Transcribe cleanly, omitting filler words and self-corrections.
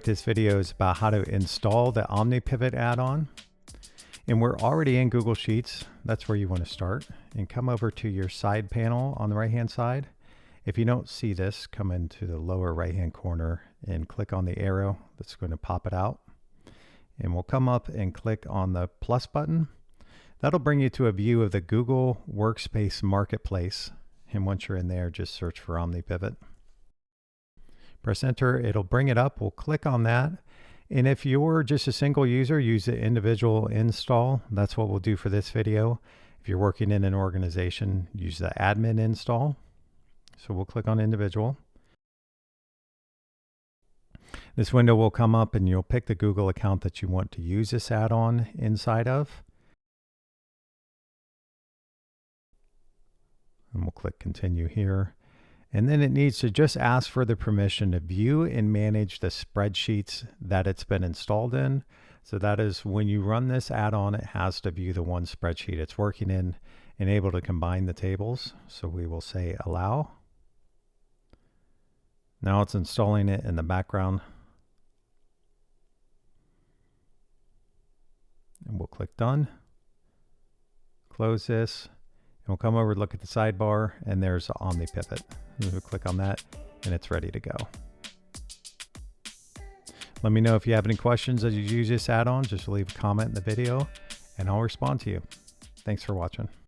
This video is about how to install the OmniPivot add-on. And we're already in Google Sheets. That's where you want to start. And come over to your side panel on the right-hand side. If you don't see this, come into the lower right-hand corner and click on the arrow that's going to pop it out. And we'll come up and click on the plus button. That'll bring you to a view of the Google Workspace Marketplace. And once you're in there, just search for OmniPivot. Press enter, it'll bring it up. We'll click on that. And if you're just a single user, use the individual install. That's what we'll do for this video. If you're working in an organization, use the admin install. So we'll click on individual. This window will come up and you'll pick the Google account that you want to use this add-on inside of. And we'll click continue here. And then it needs to just ask for the permission to view and manage the spreadsheets that it's been installed in. So that is when you run this add-on, it has to view the one spreadsheet it's working in and able to combine the tables. So we will say allow. Now it's installing it in the background. And we'll click done. Close this. And we'll come over and look at the sidebar, and there's OmniPivot. We'll click on that, and it's ready to go. Let me know if you have any questions as you use this add-on. Just leave a comment in the video, and I'll respond to you. Thanks for watching.